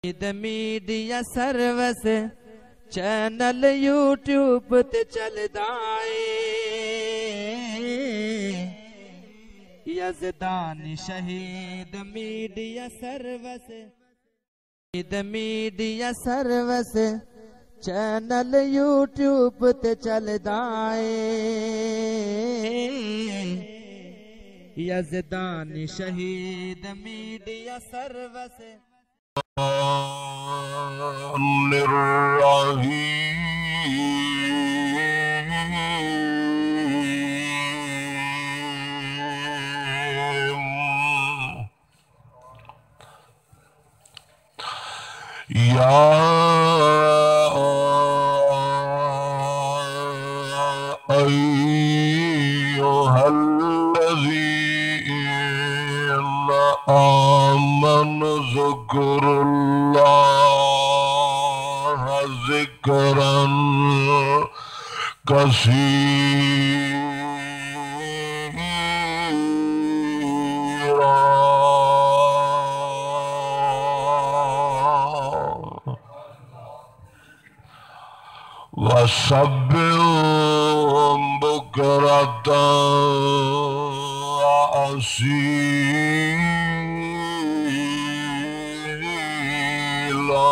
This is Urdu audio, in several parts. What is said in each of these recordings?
میڈیا سروس چینل یوٹیوب تے چلدا اے یزدان شہید میڈیا سروس چینل یوٹیوب تے چلدا اے یزدان شہید میڈیا سروس یا ایھا الذین آمنوا اذکروا اللہ ذکرا کثیرا وَسَبِّحْهُ بُكْرَةً وَأَصِيلًا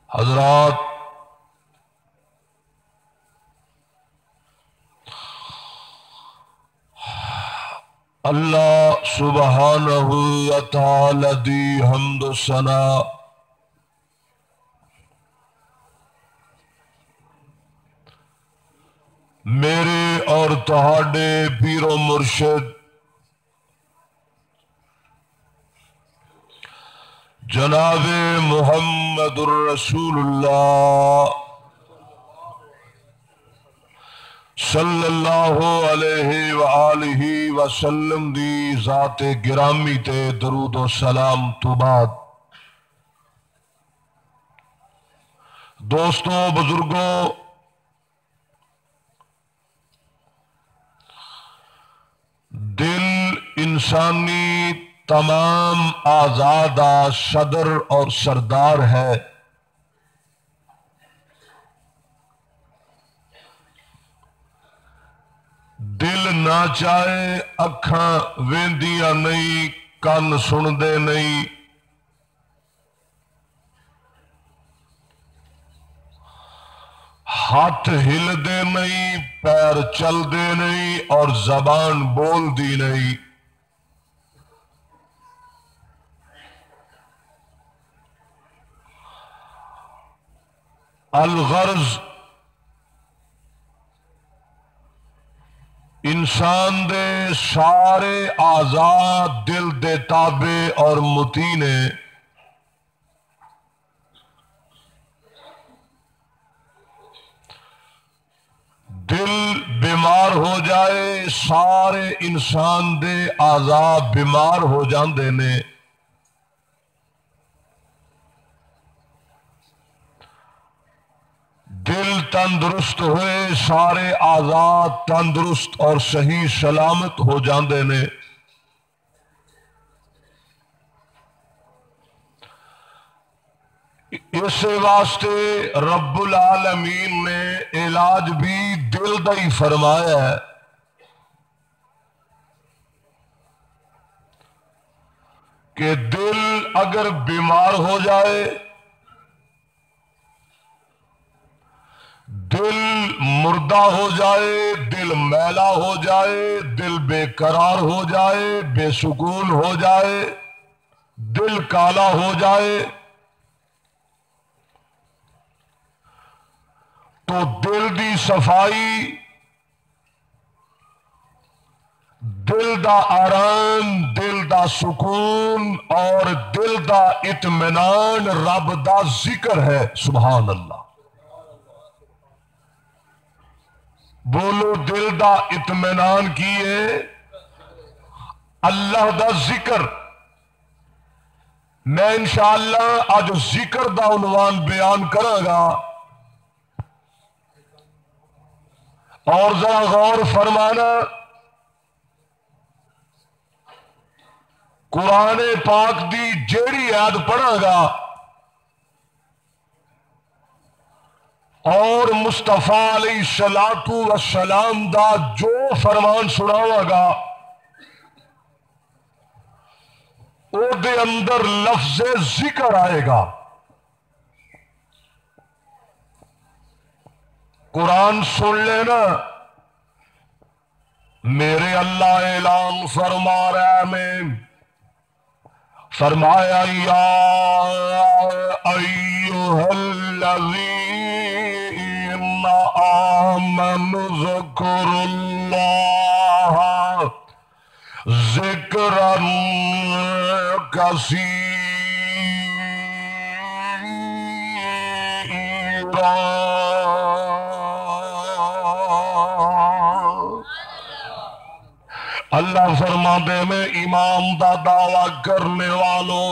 حضرات، اللہ سبحانہ وتعالی دی حمد و ثنا میرے اور تہاڈے پیر و مرشد جناب محمد الرسول اللہ صلی اللہ علیہ وآلہ وسلم دی ذات گرامی تے درود و سلام تو بعد، دوستوں، بزرگوں، دل انسانی تمام اعضاء دا صدر اور سردار ہے۔ دل نہ چاہے اکھاں ویندیاں نہیں، کان سندے نہیں، ہاتھ ہلدے نہیں، پیر چلدے نہیں، اور زبان بول دی نہیں۔ الغرض انسان دے سارے اعضاء دل دے تابع اور مطیع نے۔ دل بیمار ہو جائے سارے انسان دے اعضاء بیمار ہو جاندے نے۔ دل تندرست ہوئے سارے اعضاء تندرست اور صحیح سلامت ہو جاندے نے۔ اس واسطے رب العالمین نے علاج بھی دل دا ہی فرمایا ہے۔ کہ دل اگر بیمار ہو جائے، دل مردہ ہو جائے، دل میلا ہو جائے، دل بے قرار ہو جائے، بے سکون ہو جائے، دل کالا ہو جائے، تو دل دی صفائی، دل دا آرام، دل دا سکون اور دل دا اطمینان رب دا ذکر ہے۔ سبحان اللہ۔ بولو، دل دا اطمینان کیے اللہ دا ذکر۔ میں انشاءاللہ آج ذکر دا عنوان بیان کراں گا۔ اور ذرا غور فرمانا، قرآن پاک دی جیڑی آیت پڑھا گا اور مصطفیٰ علیہ السلام دا جو فرمان سناوا گا او دے اندر لفظ ذکر آئے گا۔ قرآن سن لینا، میرے اللہ اعلان فرما رہا میں فرمایا یا ایھا الذین آمنوا اذکروا اللہ ذکرا کثیرا۔ اللہ فرما دے میں امام دا دعویٰ کرنے والوں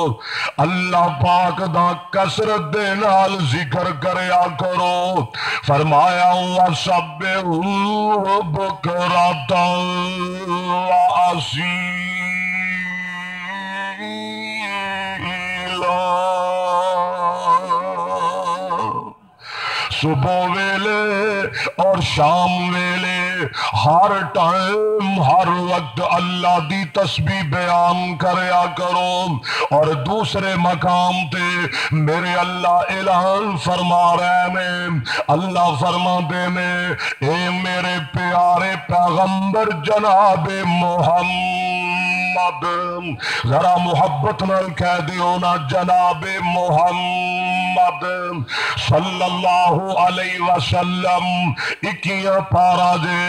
اللہ پاک دا کثرت دے نال ذکر کریا کرو۔ فرمایا وَسَبِّحُوهُ بُكْرَةً وَأَصِيلًا۔ صبح ویلے اور شام ویلے ہر ٹائم ہر وقت اللہ دی تسبیح بیان کریا کرو۔ اور دوسرے مقام تے میرے اللہ اعلان فرما رہے میں اللہ فرما دے میں اے میرے پیارے پیغمبر جناب محمد، ذرا محبت نال کہہ دیو نا جناب محمد صلی اللہ علیہ وسلم۔ 21 پارا دے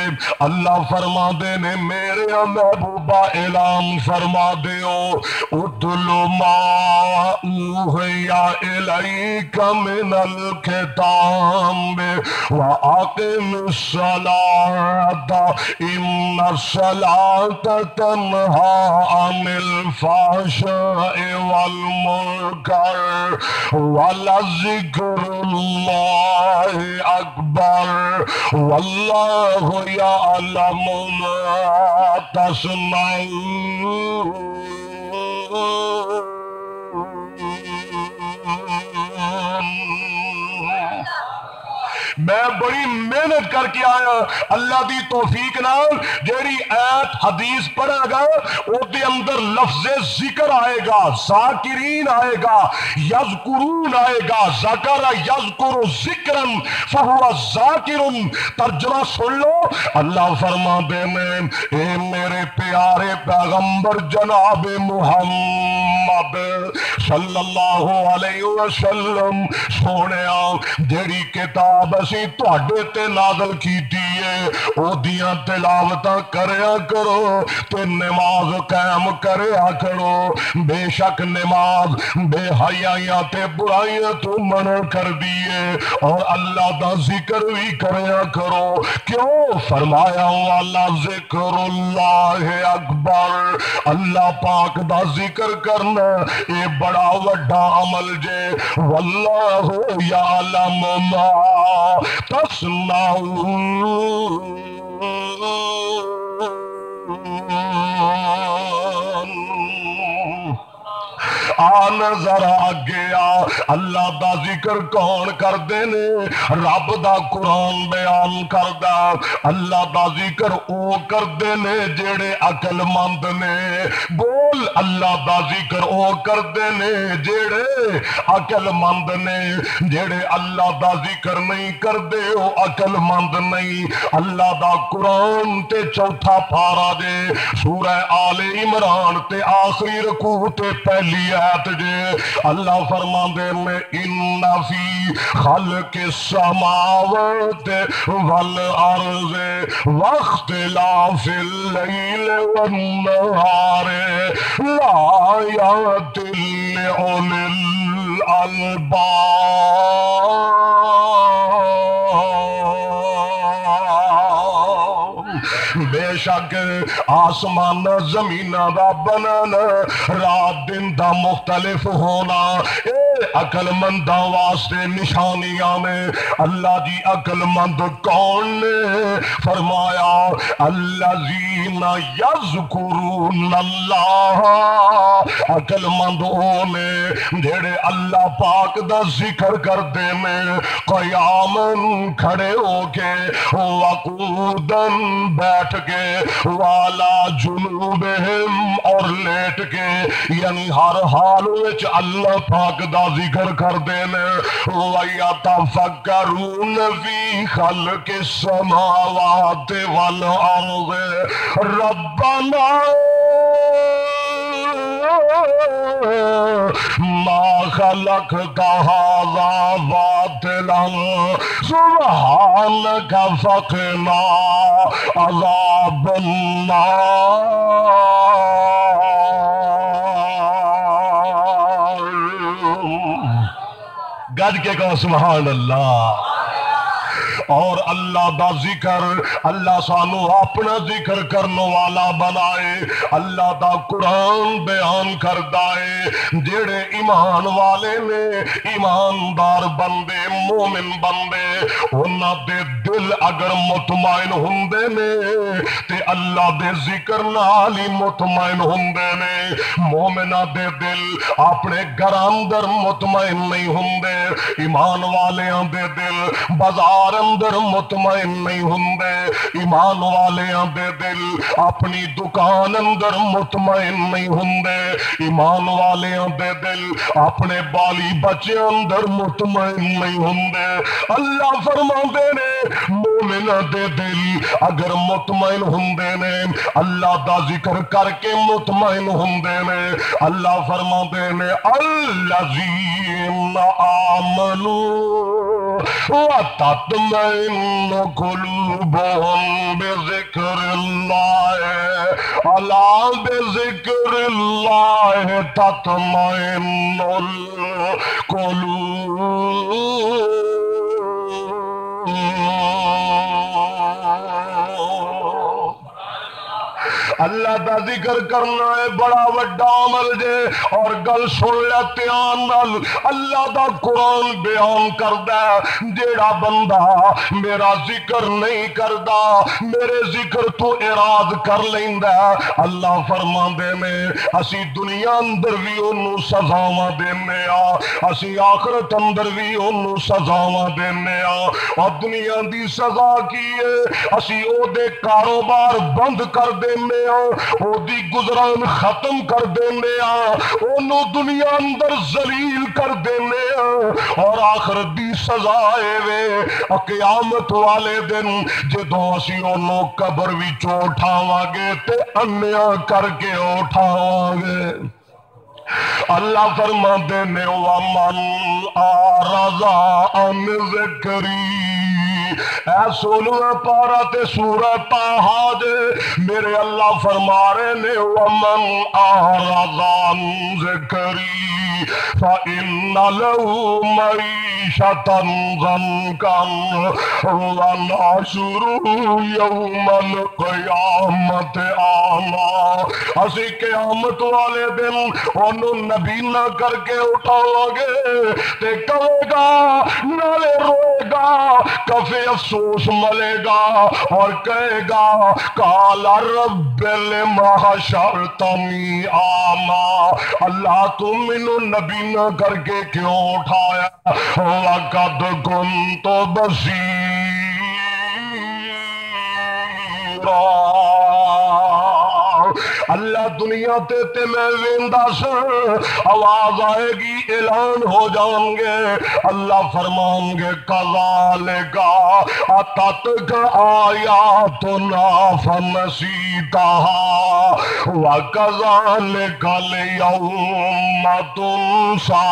اللہ فرما دے نے میرے محبوبہ اعلان فرما دیو اتل ما اوحی الیک من الکتاب واقم الصلاۃ ان الصلاۃ تنہی عن الفحشاء والمنکر ولذکر اللہ اکبر واللہ یعلم ما تصنعون۔ میں بڑی محنت کر کے آیا اللہ دی توفیق نال جیڑی آیت حدیث پڑھا گا او دے اندر لفظ ذکر آئے گا، ذاکرین آئے گا، یذکرون آئے گا، ذکر یذکر ذکرن فہو ذاکرن۔ ترجمہ سن لو، اللہ فرما دے میں اے میرے پیارے پیغمبر جناب محمد صلی اللہ علیہ وسلم سونیا جیڑی کتاب اسی تواڈے تے نازل کیتی ہے او دیاں تلاوتاں کریا کرو تے نماز قائم کریا کرو۔ بے شک نماز بے حیائیاں تے برائیاں تو منع کر دیے اور اللہ دا ذکر بھی کریا کرو۔ کیوں؟ فرمایا والا ذکر اللہ اکبر، اللہ پاک دا ذکر کرنا اے بڑا وڈا عمل جے۔ واللہ یعلم ما تصنعون۔ آن ذرا گیا اللہ دا ذکر کون کر دینے؟ رب دا قرآن بیان کردہ اللہ دا ذکر او کر دینے جیڑے عقل مند نے۔ بول اللہ دا ذکر او کر دینے جیڑے عقل مند نے۔ جیڑے اللہ دا ذکر نہیں کر دے او عقل مند نہیں۔ اللہ دا قرآن تے چوتھا پارا دے سورہ آل عمران تے آخری رکوع تے پہلی آیت جے اللہ فرما دے میں ان فی خلق السماوات والارض واختلاف اللیل والنہار لآیات لأولی الالباب۔ بے شک آسمان زمین دا بنانا رات دن دا مختلف ہونا اے عقل منداں واسطے نشانیاں نے۔ اللہ جی عقل مند کون نے؟ فرمایا الذین یذکرون اللہ، عقل مند او نے جڑے اللہ پاک دا ذکر کردے نے، قیامن کھڑے ہو کے، وقودن بیٹھ کے، والا جنوبہم اور لیٹ کے، یعنی ہر حال وچ اللہ پاک دا ذکر کردے نے۔ وَيَتَفَكَّرُونَ فِي خَلْقِ السَّمَاوَاتِ وَالْأَرْضِ رَبَّنَا ما خلقت هذا باطلا سبحانك فقنا عذاب النار۔ گج کے کہو سبحان اللہ۔ اور اللہ دا ذکر، اللہ سانو اپنا ذکر کرنے والا بنائے، اللہ دا قرآن بیان کردائے۔ جڑے ایمان والے نے، ایماندار بندے، مومن بندے، انہاں دے دل اگر مطمئن ہوندے نے تے اللہ دے ذکر نال ہی مطمئن ہوندے نے۔ مومنہ دے دل اپنے گھر اندر مطمئن نہیں ہوندے، ایمان والیاں دے دل بازار اندر مطمئن نہیں ہوندے، ایمان والیاں دے دل اپنی دکان اندر مطمئن نہیں ہوندے، ایمان والیاں دے دل اپنے بالی بچے اندر مطمئن نہیں ہوندے۔ اللہ فرماندے نے مومنہ دے دل اگر مطمئن ہوندے نے، اللہ دا ذکر کر کے مطمئن ہوندے نے۔ اللہ فرماندے نے الذین آمنوا وتطمئن قلوبهم بذکر اللہ، الا بذکر اللہ تطمئن القلوب۔ اللہ دا ذکر کرنا ہے بڑا وڈا عمل جے، اور گل سن لے دھیان نال، اللہ دا قرآن بیان کردا ہے جیڑا بندہ میرا ذکر نہیں کردا، میرے ذکر تو اعراض کر لیندا، اللہ فرماندے نے اسی دنیا اندر بھی اونوں سزاواں دینے آ، اسی آخرت اندر بھی اونوں سزاواں دینے آ۔ اور دنیا دی سزا کی ہے؟ اسی او دے کاروبار بند کر دینے آ، او دی گزران ختم کر دینے آ، اونوں دنیا اندر ذلیل کر دینے آ۔ اور آخرت دی سزا اے وے قیامت والے دن جدوں اسی اونوں قبر وچوں اٹھاواں گے تے انیا کر کے اٹھاواں گے۔ اللہ فرماندے نے وَمَنْ أَعْرَضَ عَنْ ذِكْرِي، اے 16واں پارہ تے سورہ طٰہٰ دے میرے اللہ فرما رہے نے وَمَنْ أَعْرَضَ عَنْ ذِكْرِي فَإِنَّ لَهُ مَعِيشَةً ضَنْكًا وَنَحْشُرُهُ يَوْمَ الْقِيَامَةِ أَعْمَىٰ۔ اسی قیامت والے دن انہوں نبینا کر کے اٹھاؤ گے تے کہے گا، نالے روئے گا، کفے افسوس ملے گا، اور کہے گا قال رب لم حشرتنی اعمیٰ، اللہ تم انہوں نبینا کر کے کیوں اٹھایا؟ وَقَدْ كُنْتُ بَصِيرًا، اللہ دنیا تے میں ویندا سا، آواز آئے گی، اعلان ہو جائیں گے، اللہ فرمائیں گے کذالک اتتک آیاتنا فنسیتہا وکذالک اليوم تنسیٰ۔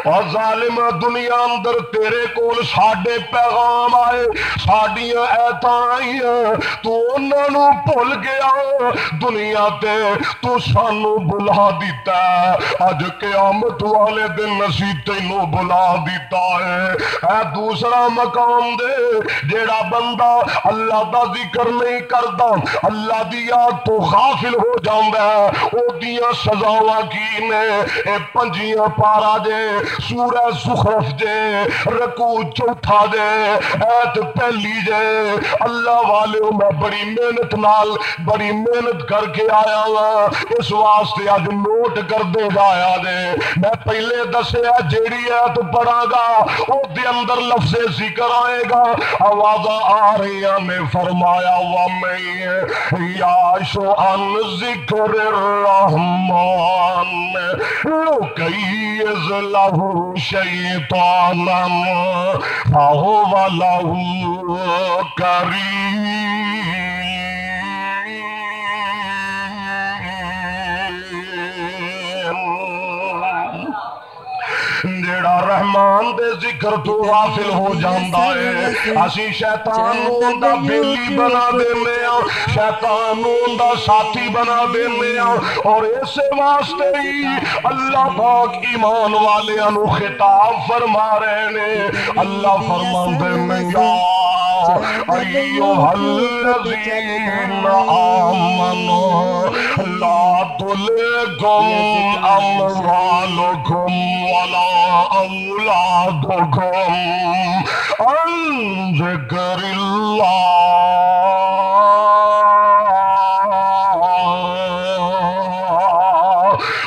اور ظالم دنیا اندر تیرے کول ساڈے پیغام آئے ساڈیاں ایتاں آئیاں تو انہاں نوں بھول گیا دنیا تے تو سانو بلا دیتا ہے اج قیامت والے دن اسی تینوں بلا دیتا ہے اے دوسرا مقام دے جیڑا بندہ اللہ دا ذکر نہیں کردا اللہ دی یاد تو غافل ہو جاندا ہے او دیاں سزاواں کی نے اے پنجیاں پارا دے سورہ زخرف دے رکوع چوتھا دے ایت پہلی دے اللہ والے میں بڑی محنت کر کے آیا ہاں اس واسطے اج نوٹ کر دے جایا دے میں پہلے دسیا جیڑی ایت پڑھا گا او دے اندر لفظ ذکر آئے گا آوازاں آ رہی نے فرمایا وَمَن یعش عن ذکر الرحمن نُقَیِّضْ لَهُ شَیطَانًا فَهُوَ لَهُ قَرِینٌ جیڑا رحمان دے ذکر تو غافل ہو جاندا ہے اسی شیطان نوں اوندا بیلی بنا دینے ہاں شیطان نوں اوندا ساتھی بنا دینے ہاں اور اس واسطے ہی اللہ پاک ایمان والیاں نوں خطاب فرما رہے نے اللہ فرماندے نے یا ایھا الذین آمنوا لا تلکم اموالکم ولا اولادکم عن ذکر اللہ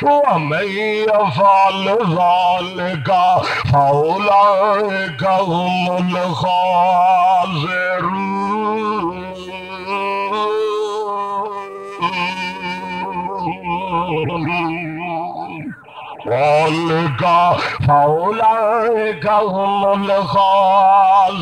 ومن یفعل ذلک فاولئک هم الخاسرون فأولئك هم الخاسرون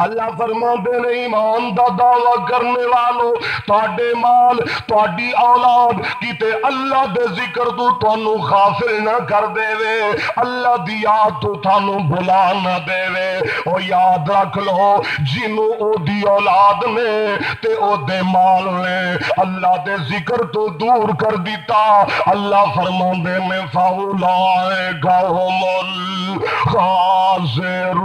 اللہ فرماتے ہیں ایمان دا دعویٰ کرنے والوں تواڈے مال تواڈی اولاد کیتے اللہ دے ذکر تو تانوں غافل نہ کر دے وے اللہ دی یاد تو تانوں بھلا نہ دے وے او یاد رکھ لو جنوں او دی اولاد نے تے او دے مال نے اللہ دے ذکر تو دور کر دیتا اللہ فرماندے نے فاولئک هم الخاسرون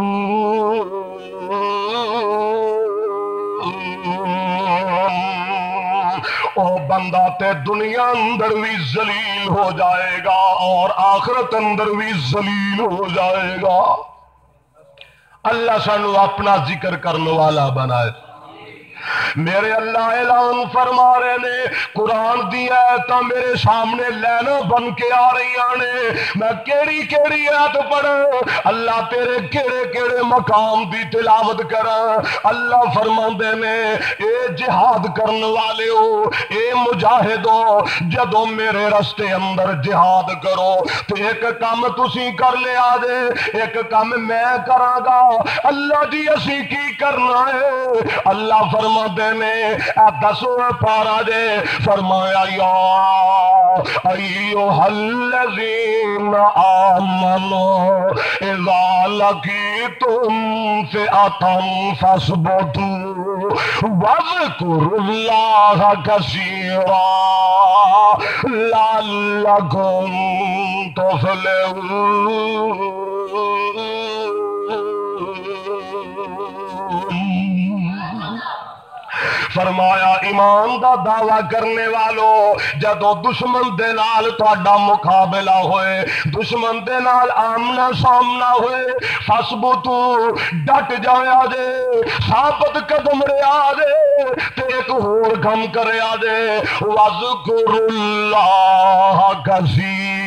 او بندہ تے دنیا اندر بھی ذلیل ہو جائے گا اور آخرت اندر بھی ذلیل ہو جائے گا اللہ سانو اپنا ذکر کرنے والا بنائے میرے اللہ اعلان فرما رہے نے قرآن دی آیتاں میرے سامنے لینا بن کے آ رہی نے میں کیڑی آیت پڑھاں اللہ تیرے کیڑے مقام دی تلاوت کراں اللہ فرماندے نے اے جہاد کرنے والے ہو اے مجاہدو جدوں میرے رستے اندر جہاد کرو تو ایک کام تسی کر لیا دے ایک کام میں کراں گا اللہ جی اسی کی کرنا ہے اللہ فرماندے نے دسو پارا دے فرمایا یا ایھا الذین آمنوا اذا لقیتم فئۃ فاثبتوا واذکروا اللہ کثیرا لعلکم تفلحون فرمایا ایمان دا دعویٰ کرنے والوں جدو دشمن دے نال تہاڈا مقابلہ ہوئے دشمن دے نال آمنا سامنا ہوئے فثبتو ڈٹ جایا دے ثابت قدم رہیا دے تے ایک ہور کم کریا دے وذکر اللہ کثیرا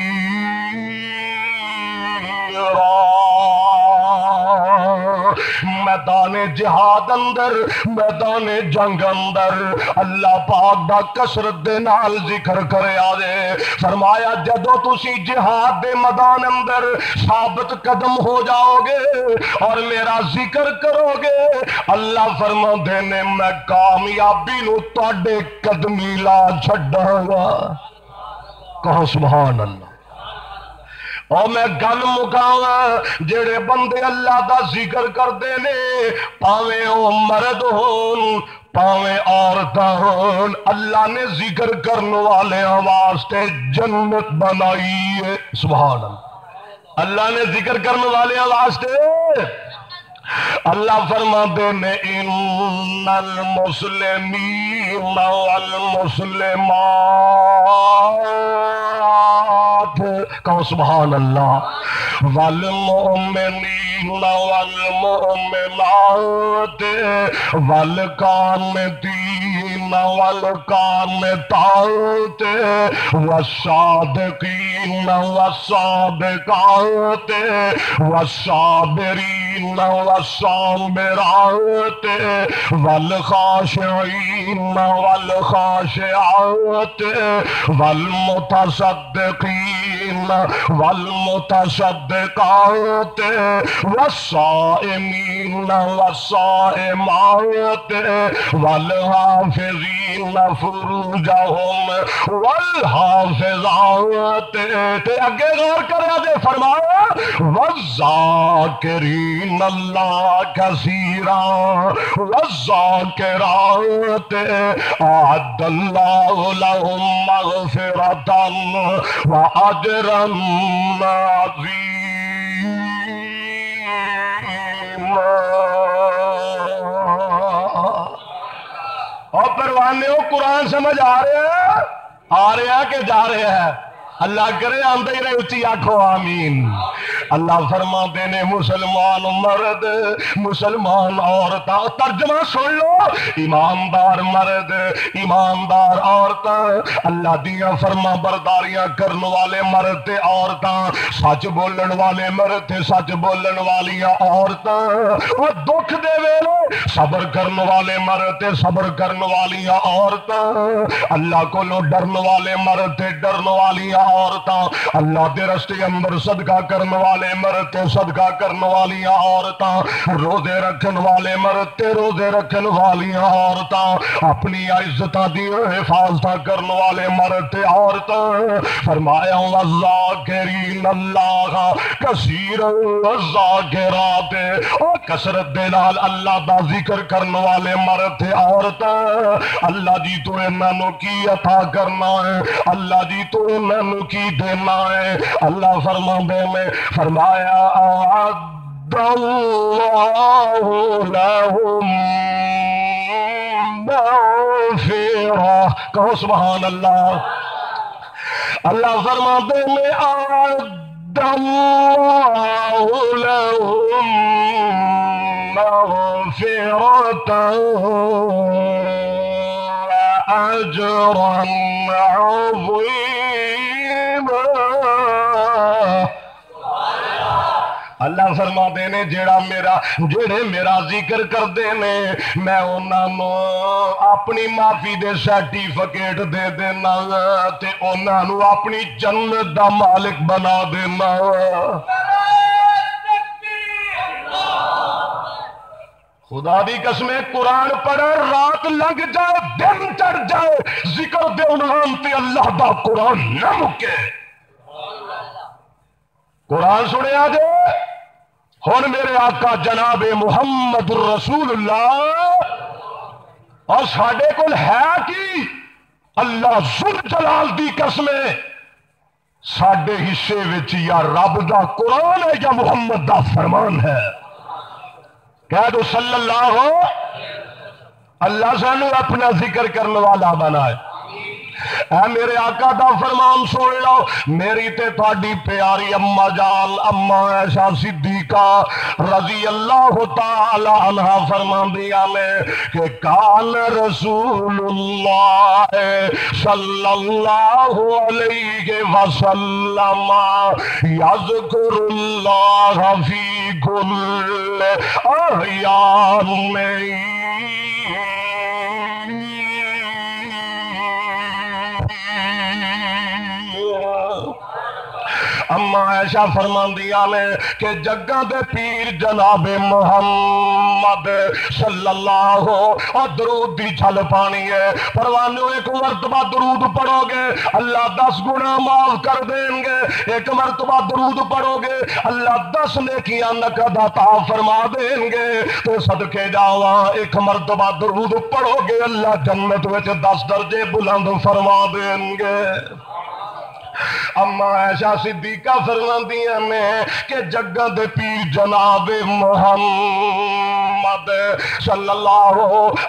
میدان جہاد اندر میدان جنگ اندر اللہ پاک دا کسرت دے نال ذکر کرے آجے فرمایا جدو تسی جہاد دے میدان اندر ثابت قدم ہو جاؤ گے اور میرا ذکر کرو گے اللہ فرما دینے میں کامیابی نو تواڈے قدمی لا چھڈاں گا کہو سبحان اللہ اور میں گل مکاواں جڑے بندے اللہ دا ذکر کردے نے پاویں او مرد ہون پاویں عورتاں ہون اللہ نے ذکر کرنے والے واسطے جنت بنائی ہے سبحان اللہ اللہ نے ذکر کرنے والے واسطے اللہ فرماتے ہیں ان المسلمین والمسلمات کہو سبحان اللہ والمؤمنین والمؤمنات والقانتین والقانتات والصادقین والصادقات والصابرین والصابرات والخاشعین والخاشعات والمتصدقین والمتصدقات والصائمین والصائمات والحافظین فروجہم والحافظات اگے غور کریا دے فرمایا والذاکرین اللہ کثیرا والذاکرات اعد اللہ لهم مغفرتا واجرا عظیما اور پروانے ہو قرآن سمجھ آ رہے ہیں کہ جا رہے ہیں اللہ کرے آندے ہی رہے اچھی آنکھو آمین اللہ فرما دینے مسلمان مرد مسلمان عورتاں ترجمہ سن لو ایماندار مرد ایماندار عورتاں اللہ دیاں فرما برداریاں کرن والے مرد تے عورتاں سچ بولن والے مرد تے سچ بولن والیاں عورتاں وہ دکھ دے ویلے صبر کرن والے مرد تے صبر کرن والیاں عورتاں اللہ کو لو ڈرن والے مرد تے ڈرن والیاں عورتاں اللہ دے رستے اندر صدقہ کرن والے مرد تے صدقہ کرن والیاں عورتاں روزے رکھن والے مرد تے روزے رکھن والیاں عورتاں اپنی عزتاں دی حفاظتاں کرن والے مرد تے عورتاں فرمایا والذاکرین اللہ کثیرا والذاکرات اور کثرت دے نال اللہ دا ذکر کرن والے مرد تے عورتاں اللہ جی تو انہاں نو کی عطا کرنا ہے اللہ جی تو انہاں نو کی دینا ہے اللہ فرماندے میں فرمایا اعد اللہ لهم مغفرہ کہو سبحان اللہ اللہ فرماندے میں اعد اللہ لهم مغفرة وأجرا عظيما اللہ فرما دینے جڑے میرا ذکر کر دینے میں انہاں نو اپنی معافی دے سرٹیفکیٹ دے دینا تے انہاں نو اپنی جنت دا مالک بنا دینا خدا دی قسم قرآن پڑھے رات لنگ جائے دن چڑھ جائے ذکر دے عنوان تے اللہ دا قرآن نہ مکے قرآن سنے آجے ہون میرے آقا جناب محمد رسول اللہ اور ساڑھے کل ہے کی اللہ ذوالجلال دی قسمیں ساڑھے حصے وچ یا رب دا قرآن ہے یا محمد دا فرمان ہے کہہ دو صلی اللہ ہو اللہ سانو اپنا ذکر کرنے والا بنائے اے میرے آقا دا فرمان سن لو میری تے تھوڑی پیاری اما جان اما عائشہ صدیقہ رضی اللہ تعالی عنہ فرمان دیا میں کہ کان رسول اللہ صلی اللہ علیہ وسلم یذکر اللہ فی کل آیام میں اما عائشہ فرماندیاں نے کہ جگہ دے پیر جناب محمد صلی اللہ اور درود دی چھل پانی ہے پروانوں ایک مرتبہ درود پڑھو گے اللہ 10 گناہ معاف کر دیں گے ایک مرتبہ درود پڑھو گے اللہ 10 نیکیاں نقد عطا فرما دیں گے تو صدقے جاواں ایک مرتبہ درود پڑھو گے اللہ جنت وچ 10 درجے بلند فرما دیں گے اما عائشہ صدیقہ فرماندیاں نے کہ جگہ دے پیر جناب محمد صلی اللہ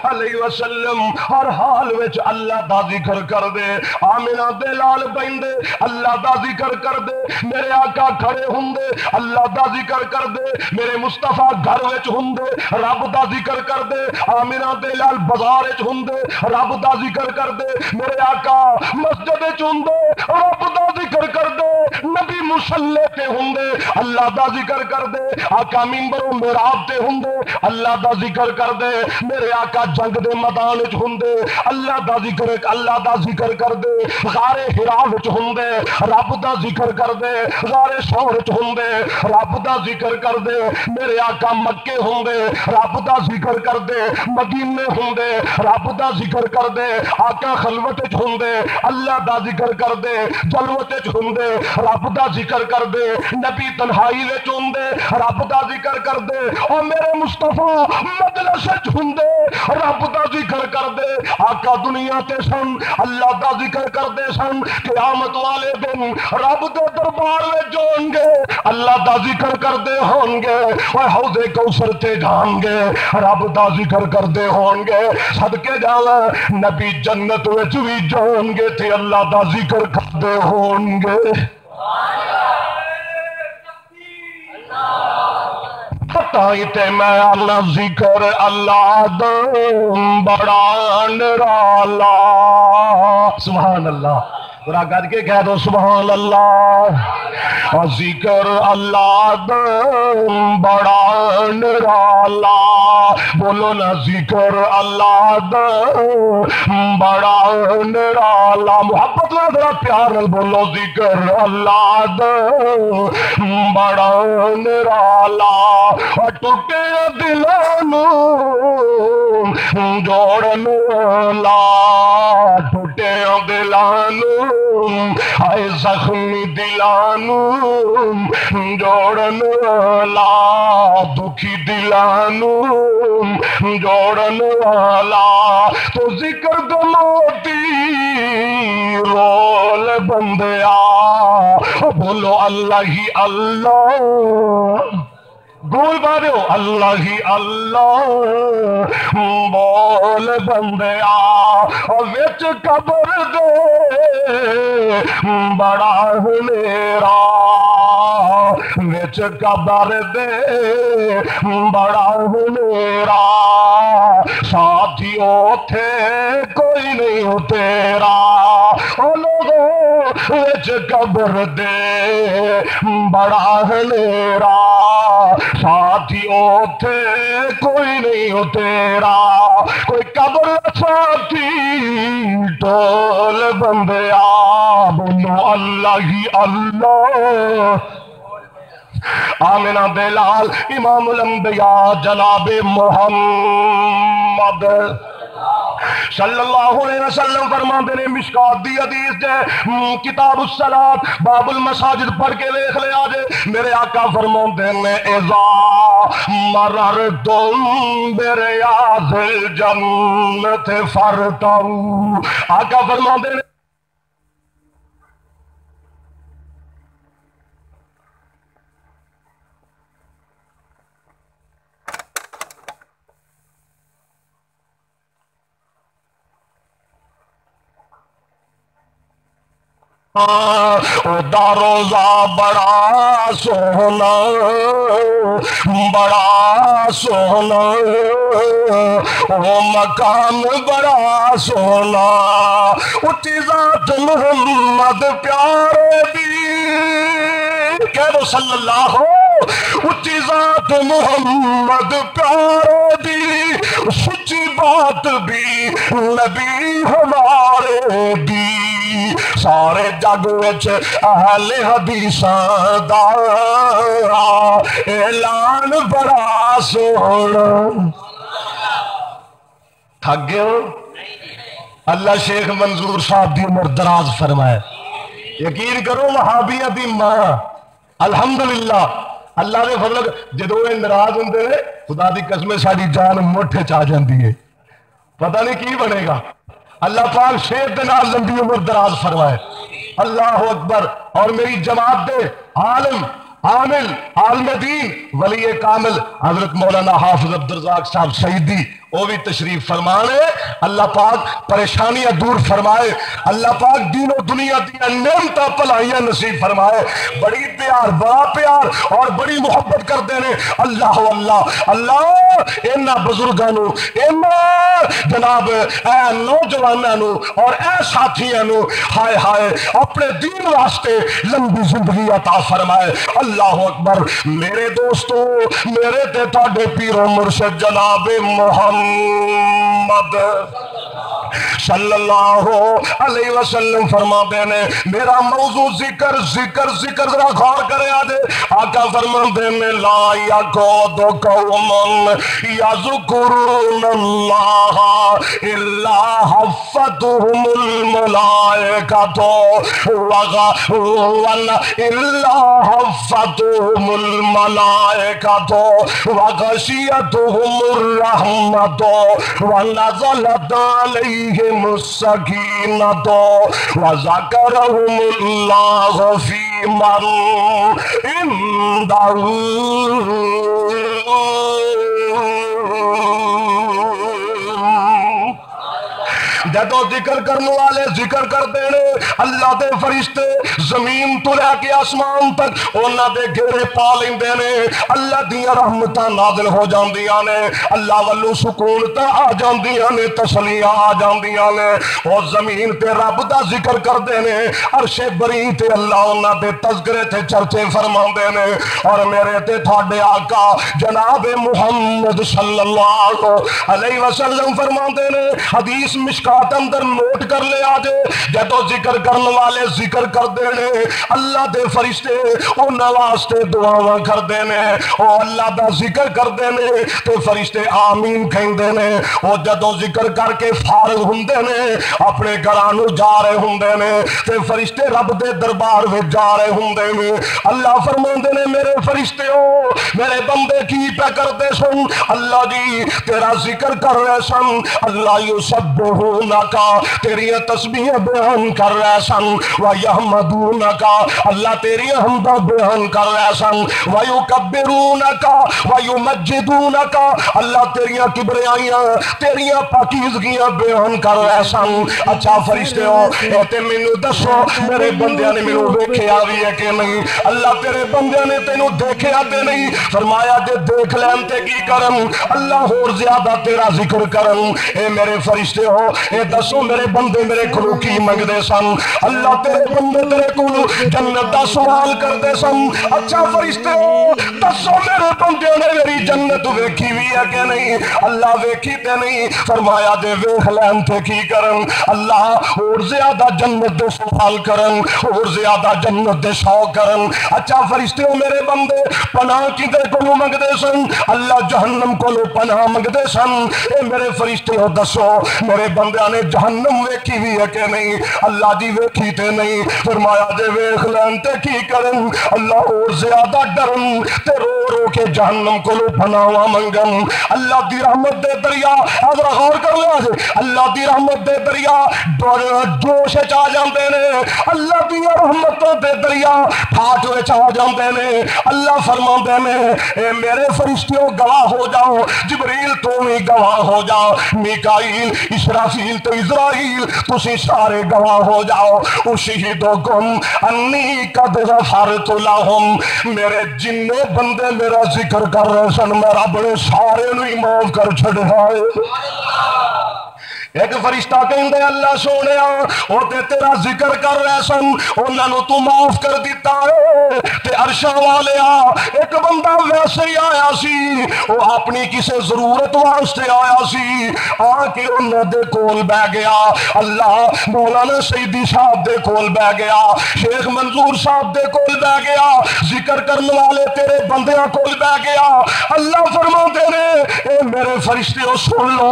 علیہ وسلم ہر حال وچ اللہ دا ذکر کر دے آمنہ دے لال بیندے اللہ دا ذکر کر دے میرے آقا کھڑے ہوندے اللہ دا ذکر کر دے میرے مصطفیٰ گھر وچ ہوندے رب دا ذکر کر دے آمنہ دے لال بازار وچ ہوندے رب دا ذکر کر دے میرے آقا مسجد وچ ہوندے رب دا ذکر کر دے نبی مصلی تے ہوندے اللہ دا ذکر کر دے آقا منبر و محراب تے ہوندے اللہ دا ذکر کر دے میرے آقا جنگ دے میدان وچ ہوندے اللہ دا ذکر کر دے غار حرا وچ ہوندے رب دا ذکر کر دے غار ثور وچ ہوندے رب دا ذکر کر دے میرے آقا مکے ہوندے رب دا ذکر کر دے مدینے ہوندے رب دا ذکر کر دے آقا خلوت وچ ہوندے اللہ دا ذکر کر دے جلوت وچ ہوندے رب دا ذکر کر دے نبی تنہائی وچ ہوندے رب دا ذکر کر دے اور میرے مصطفیٰ مجلس وچ ہوندے رب دا ذکر کر دے آقا دنیا تے سن اللہ دا ذکر کر دے سن قیامت والے دن رب دے دربار وچ جون گے اللہ دا ذکر کر دے ہون گے اور حوض کوثر تے جان گے رب دا ذکر کر دے ہون گے صدقے جاواں نبی جنت وچ وی جان گے تے اللہ دا ذکر کر دے ہون گے پتائی تے میں اللہ ذکر اللہ دم بڑا نرالا سبحان اللہ ذرا گج کے کہہ دو سبحان اللہ ذکر اللہ دم بڑا نرالا بولو نا ذکر اللہ دم بڑا نرالا محبت میں ذرا پیار بولو ذکر اللہ دم بڑا نرالا ٹوٹے دلانو جوڑن والا ٹوٹے دلانو آئے زخمی دلانو جوڑن والا دکھی دلانو جوڑن والا تو ذکر دو موتی رول بندیا بولو اللہ ہی اللہ گول بارے ہو اللہ ہی اللہ بول بندیا وچ قبر دے بڑا ہنیرا وچ قبر دے بڑا ہنیرا ساتھی اوتھے کوئی نہیں ہو تیرا او لوگوں وچ قبر دے بڑا ہنیرا ساتھی اوتھے کوئی نہیں ہو تیرا کوئی قبر ساتھی ٹول بندیا بولو اللہ ہی اللہ آمنہ دلال امام الانبیاء جناب محمد صلی اللہ علیہ وسلم فرماتے نے مشکات دی حدیث دے کتاب الصلاۃ باب المساجد پڑھ کے دیکھ لے آجے میرے آقا فرماتے نے اذا مررتم بریاض الجنت فرتم آقا فرماتے نے دا روزہ بڑا سونا بڑا سونا او مقام بڑا سونا اٹھی ذات محمد پیارے دی کہہ دو صلی اللہ اچھی ذات محمد پیارے دی سچی بات بھی نبی ہمارے دی سارے جگ وچ اہل حدیثاں دا اعلان بڑا سونا تھک گئے ہو اللہ شیخ منظور صاحب دی عمر دراز فرمائے یقین کرو وہابیہ دی ماں الحمدللہ اللہ دے فضل جدو یہ ناراض ہوندے نے خدا دی قسم ساری جان مٹھے چ آ جاندی ہے پتہ نہیں کی بنے گا اللہ پاک شیخ دے نال لمبی عمر دراز فرمائے اللہ اکبر اور میری جماعت دے عالم عامل عالم دین ولی کامل حضرت مولانا حافظ عبدالرزاق صاحب سعیدی وہ بھی تشریف فرمانے اللہ پاک پریشانیاں دور فرمائے اللہ پاک دین و دنیا دیا نعمتاں پلائیاں نصیب فرمائے بڑی پیار بڑا پیار اور بڑی محبت کر دینے اللہ اللہ اللہ اینا بزرگانو اینا جناب اے نوجوانانو اور اے ساتھیانو ہائے ہائے اپنے دین واسطے لمبی زندگی عطا فرمائے اللہ اکبر میرے دوستو میرے تے تھاڈے پیر و مرشد جناب محمد صلی اللہ علیہ وسلم فرما دینے میرا موضوع ذکر ذکر ذکر ذرا غور کرے آجے آقا فرما دینے لا یقود قوم یذکرون اللہ الا حفتهم الملائکۃ الا حفتهم الملائکۃ وغشیتهم الرحمۃ ونزلت علیہم السکینۃ وذکرہم اللہ فی من عنده جدو ذکر کرنے والے ذکر کر دینے اللہ دے فرشتے زمین تو لے کے آسمان تک انہاں دے گھیرے پا لیندے نے اللہ دیاں رحمتاں نازل ہو جاندیاں نے اللہ والو سکون تے آ جاندیاں نے تسلیاں آ جاندیاں نے او زمین تے رب دا ذکر کر دینے عرش بری تے اللہ انہاں دے تذکرے تے چرچے فرماندے نے اور میرے تے تھاڈے آقا جناب محمد صلی اللہ علیہ وسلم فرماندے نے حدیث مشکات اندر نوٹ کر لے آجے جدو ذکر کرنے والے ذکر کر دینے اللہ دے فرشتے انہاں واسطے دعاواں کر دینے او اللہ دا ذکر کر دینے تے فرشتے آمین کہیں دینے او جدو ذکر کر کے فارغ ہوندے نے اپنے گھرانو جا رہے ہوندے نے تے فرشتے رب دے دربار میں جا رہے ہوندے نے اللہ فرماندے نے میرے فرشتے ہو میرے بندے کی پہ کرتے سن اللہ جی تیرا ذکر کر رہے سن اللہ یسبحون کا تیری تسبیح بیان کر رہے سن وَيَحْمَدُونَ کا اللہ تیری حمدہ بیان کر رہے سن وَيُكَبِّرُونَ کا وَيُمَجِّدُونَ کا اللہ تیریاں کبریائیاں تیریاں پاکیزگیاں بیان کر رہے سن اچھا فرشتے ہو اے مینوں دسو میرے بندیاں نے مینوں دیکھیا بھی ہے کہ نہیں اللہ تیرے بندیاں نے تینوں دیکھیا تے نہیں فرمایا جے دیکھ لین تے کی کرن اللہ اور زیادہ تیرا ذکر کرن اے میرے فرشتے ہو اے دسو میرے بندے میرے کلو کی منگ دے سن اللہ تیرے بندے تیرے کلو جنت دا سوال کر دے سن اچھا فرشتے ہو دسو میرے بندے نے میری جنت ویکھی بھی ہے کہ نہیں اللہ ویکھی تے نہیں فرمایا دے ویکھ لین تے کی کرن اللہ اور زیادہ جنت دے سوال کرن اور زیادہ جنت دے شوق کرن اچھا فرشتے ہو میرے بندے پناہ کی دے کلو منگ دے سن اللہ جہنم کلو پناہ منگ دے سن اے میرے فرشتے ہو دسو میرے بندیاں نے جہنم ویکھی بھی ہے کہ نہیں اللہ جی ویکھی تے نہیں فرمایا جے ویکھ لین تے کی کرن اللہ اور زیادہ ڈرن تے رو رو کے جہنم کو لو پناہ منگن اللہ دی رحمت دے دریا حضر غور کر لیا جے اللہ دی رحمت دے دریا جوش چاہ جاندے نے اللہ دی رحمت دے دریا پھاٹ چاہ جاندے نے اللہ فرماندے نے اے میرے فرشتیوں گواہ ہو جاؤ جبریل تو بھی گواہ ہو جاؤ میکائیل اسرافیل تو اسرائیل تسی سارے گواہ ہو جاؤ اشہدکم انی قد غفرت لہم میرے جننے بندے میرا ذکر کر رہے سن میرا بڑے سارے نوی معاف کر چھڑے آئے ایک فرشتہ کہندے اللہ سونے وہ تے تیرا ذکر کر رہے سن انہوں تو معاف کر دیتا ہے تے عرشاں والے ایک بندہ ویسے ہی آیا سی، وہ اپنی کسی ضرورت واسطے آیا سی، آ کے انہوں دے کول بہ گیا، اللہ مولانا سیدی صاحب دے کول بہ گیا، شیخ منظور صاحب دے کول بہ گیا، ذکر کرنے والے تیرے بندیاں کول بہ گیا۔ اللہ فرماتے نے اے میرے فرشتےو سن لو،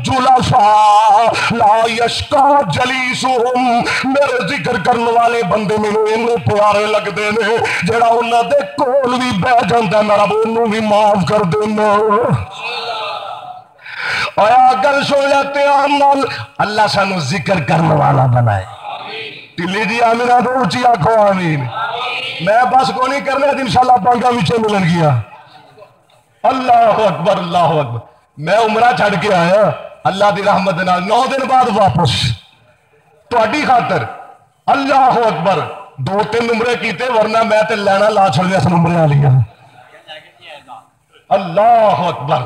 جلساء لا یشقا جلیسہم، میرے ذکر کرنے والے بندے مینوں انہوں پیارے لگدے نے جڑا انہاں دے کول بھی بہ جاندا میں رب انہوں بھی معاف کر دینا۔ آیا گل سن لیتے ہیں، اللہ سانو ذکر کرنے والا بنائے۔ تلی جی آمین تو اونچی آنکھو آمین۔ میں بس کو نہیں کرنا، انشاءاللہ بانگا وچے ملن گیا۔ اللہ اکبر اللہ اکبر۔ میں عمرہ چھڑ کے آیا اللہ دی رحمت نال 9 دن بعد واپس تہاڈی خاطر۔ اللہ اکبر، 2-3 عمرے کیتے ورنہ میں تے لینا لا چھڑیا سن عمرے والیاں۔ اللہ اکبر۔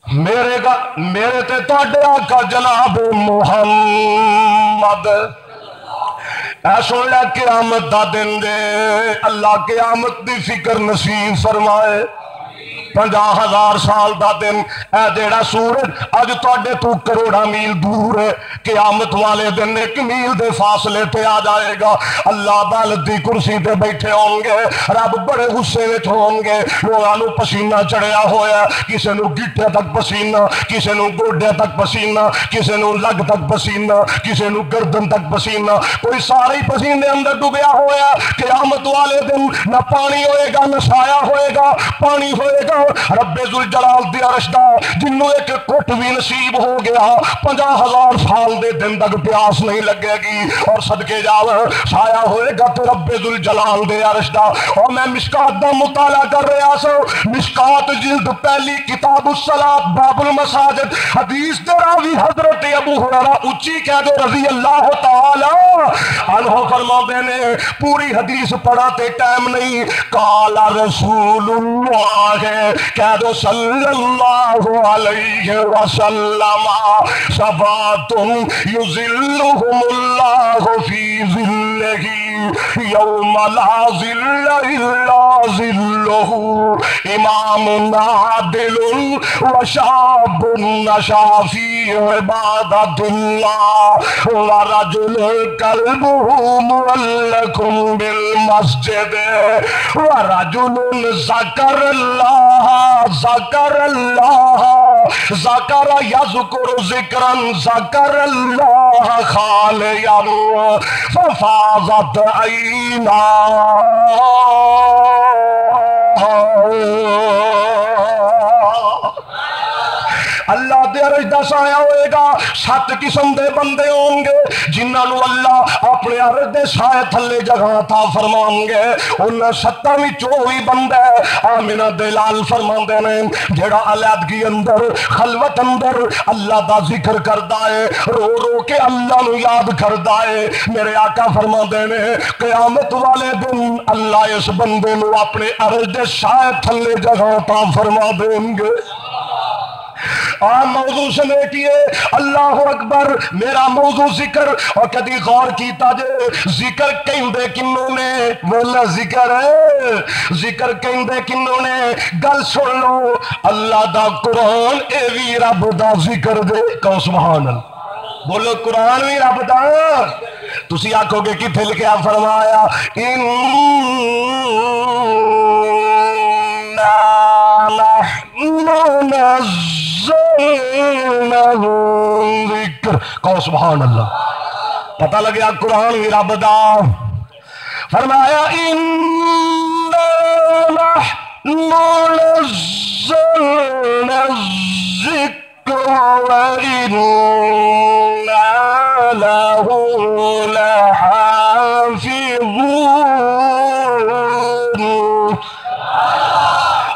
میرے تے تہاڈے آقا جناب محمد اے سن لے قیامت دا دن دے، اللہ قیامت دی فکر نصیب فرمائے۔ 50,000 سال دا دن، اے جیڑا سورج اج تواڈے تو کروڑا میل دور ہے، قیامت والے دن 1 میل دے فاصلے تے آ جائے گا۔ اللہ عدالت دی کرسی تے بیٹھے ہون گے، رب بڑے غصے وچ ہون گے، لوگاں نوں پسینہ چڑھیا ہویا، کسے نوں گٹھے تک پسینہ، کسے نوں گوڈے تک پسینہ، کسے نوں لگ تک پسینہ، کسے نوں گردن تک پسینہ، کوئی سارے پسینے اندر ڈوبیا ہویا۔ قیامت والے دن نہ پانی ہوئے گا نہ سایہ ہوئے گا، پانی ہوئے گا رب ذوالجلال دی عرش دا، جنوں ایک گھٹ بھی نصیب ہو گیا 50,000 سال دے دن تک پیاس نہیں لگے گی، اور صدقے جاوے سایہ ہوئے گا تو رب ذوالجلال دے عرش دا۔ اور میں مشکات دا مطالعہ کر رہا سو، مشکات جلد پہلی کتاب الصلاۃ باب المساجد، حدیث دے راوی حضرت ابو ہریرہ اونچی کہہ دو رضی اللہ تعالی عنہ فرماتے نے، پوری حدیث پڑھا تے ٹائم نہیں، قال رسول اللہ کہہ دو صلی اللہ علیہ وسلم، سبعۃ یظلہم اللہ فی ظلہ یوم لا ظل الا ظلہ، امام عادل وشاب نشا فی عبادت اللہ، ورجل قلبہ معلق بالمسجد، ورجل ذکر اللہ ذکر یذکر ذکرا ذکر اللہ خالیا ففاضت عینا۔ اللہ دے عرش دا سایہ ہوئے گا، 7 قسم دے بندے ہوں گے جنہاں نو اللہ اپنے عرش دے سایہ تھلے جگہ عطا فرمائیں گے۔ انہاں 7 وچوں وہی بندہ آمنہ دلال فرماندے نے جڑا علیحدگی اندر خلوت اندر اللہ دا ذکر کردا ہے، رو رو کے اللہ نو یاد کردا ہے۔ میرے آقا فرماندے نے قیامت والے دن اللہ اس بندے نو اپنے عرش دے سایہ تھلے جگہ عطا فرما دیں گے۔ موضوع سمیٹیے اللہ اکبر، میرا موضوع ذکر، اور کدی غور کیتا جے ذکر کہندے کنوں نے، مولا ذکر ہے، ذکر کہندے کنوں نے، گل سن لو اللہ دا قرآن اے وی رب دا ذکر دے، کہو سبحان اللہ، بولو قرآن بھی رب دا۔ تسی آکھو گے کتھے لکھیا فرمایا ذکر، کہو سبحان اللہ، پتہ لگیا قرآن بھی رب دا۔ فرمایا اِنَّا نَحْنُ نَزَّلْنَا الذِّکْرَ وَإِنَّا لَهُ لَحَافِظُونَ۔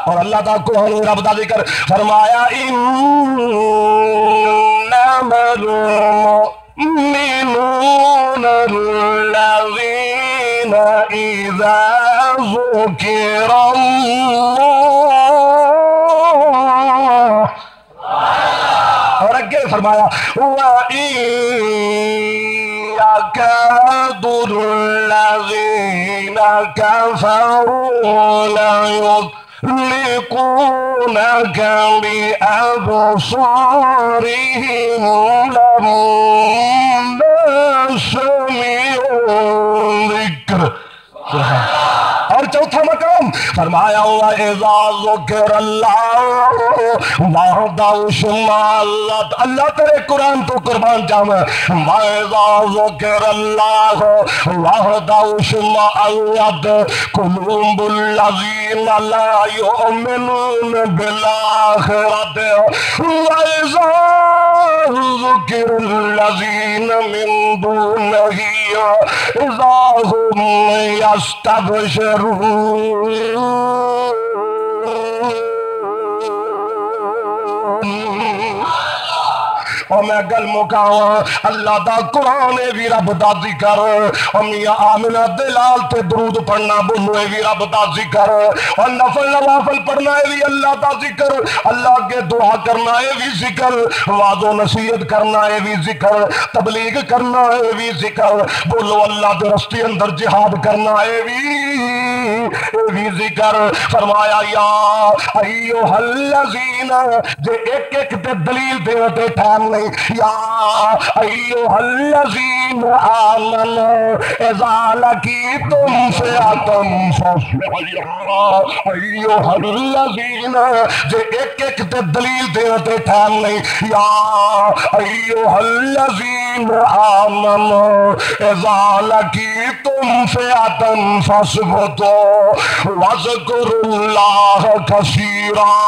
اور اللہ دا قرآن رب دا ذکر فرمایا انما المؤمنون الذین اذا ذکر اللہ، اور اگے فرمایا وَإِنَّ يكاد الذين كفروا ليزلقونك بأبصارهم لما سمعوا الذكر. اور چوتھا مقام فرمایا وَإِذَا ذُكِرَ اللَّهُ وَحْدَهُ اللہ تیرے قرآن تو قربان جاؤں. وَإِذَا ذُكِرَ اللَّهُ وَحْدَهُ اشْمَأَزَّتْ قُلُوبُ الَّذِينَ لَا يُؤْمِنُونَ بِالْآخِرَةِ وَإِذَا ذُكِرَ الَّذِينَ مِن دُونِهِ إِذَا هُمْ اور میں گل مکاواں اللہ دا قرآن بھی رب دا ذکر اور میاں آمنہ دلال تے درود پڑھنا بولو بھی رب دا ذکر اور نفل نوافل پڑھنا بھی اللہ دا ذکر اللہ کے دعا کرنا بھی ذکر وعظ و نصیحت کرنا بھی ذکر تبلیغ کرنا بھی ذکر بولو اللہ دے رستے اندر جہاد کرنا بھی ذکر. فرمایا یا ایوہ الذین جے ایک ایک تے دلیل دیتے ٹھام نہیں یا ایوہ الذین آمنوا اذا لقیتم فئۃ فاصبروا. ایوہ الذین جے ایک ایک تے دلیل دیتے ٹھام نہیں یا ایوہ الذین آمنوا اذا لقیتم فئۃ فاصبروا وَاذْكُرُوا اللَّهَ كَثِيرًا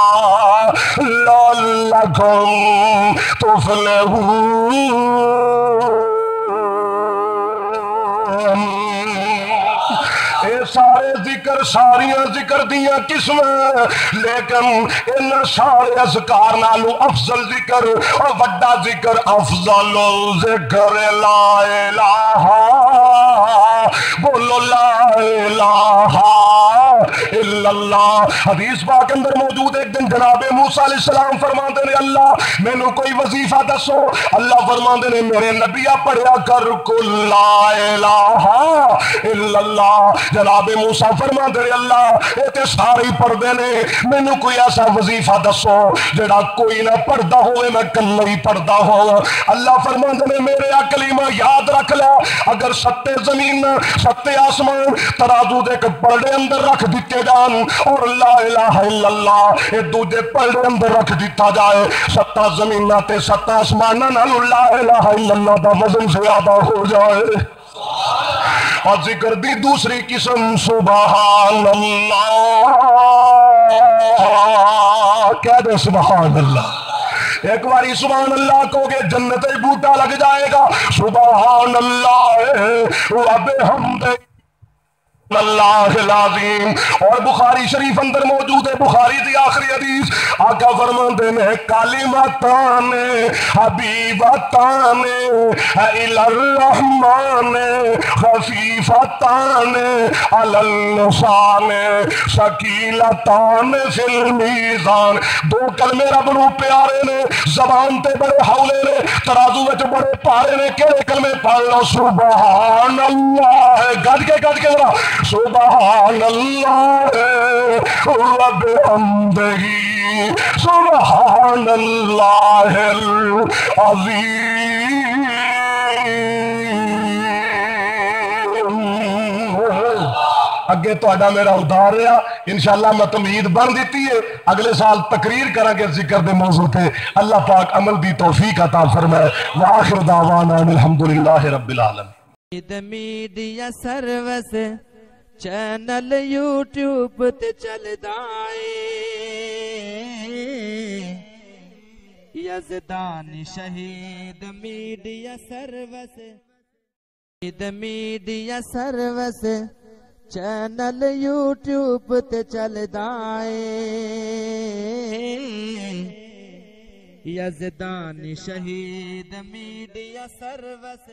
لَعَلَّكُمْ تُفْلِحُونَ. اے سارے ذکر ساریاں ذکر دیاں قسم لیکن ان سارے اذکار نالو افضل ذکر اور وڈا ذکر افضل ذکر لا الہ بولو لا الہ الا اللہ. حدیث پاک اندر موجود ایک دن جناب موسیٰ علیہ السلام فرماتے نے اللہ میں نے کوئی وظیفہ دسو. اللہ فرماتے نے میرے نبیہ پڑھیا کر کل لا الہ الا اللہ. جناب موسیٰ فرماتے نے اللہ ایتے سارے پڑھدے نے میں نے کوئی ایسا وظیفہ دسو جڑا کوئی نہ پڑھدا ہوئے میں کلہ ہی پڑھدا ہو. اللہ فرماتے نے میرے کلمہ یاد رکھ لیا اگر ستے زمین ستے آسمان ترازو دے کے پڑھے اندر رکھ دیتے جان اور لا الہ الا اللہ اے دوجے پڑھے اندر رکھ دیتا جائے ستا زمینہ تے ستا آسمانہ نال لا الہ الا اللہ دا وزن زیادہ ہو جائے. اور ذکر دی دوسری قسم سبحان اللہ. کہہ دے سبحان اللہ. ایک باری سبحان اللہ کہو گے جنت بوٹا لگ جائے گا. سبحان اللہ وبحمدہ اللہ العظیم. اور بخاری شریف اندر موجود ہے بخاری دی آخری حدیث آقا فرماتے ہیں کلمتان حبیبتان الی الرحمن خفیفتان علی اللسان ثقیلتان فی المیزان. دو کلمے رب نو پیارے نے زبان تے بڑے ہولے نے ترازو وچ بڑے پارے نے. کہڑے کلمے پڑھ لو سبحان اللہ گج کے ذرا سبحان اللہ وبحمدہ سبحان اللہ العظیم. اگے تو اڈا میرا ادھار رہا انشاءاللہ میں تمہید بن دیتی ہے اگلے سال تقریر کرا کے ذکر دے موضوع پہ. اللہ پاک عمل دی توفیق عطا فرمائے. وآخر دعوانا الحمدللہ رب العالمین. میڈیا سروس چینل یوٹیوب تے چلدا اے یزدان شہید میڈیا سروس چینل یوٹیوب تے چلدا اے یزدان شہید میڈیا سروس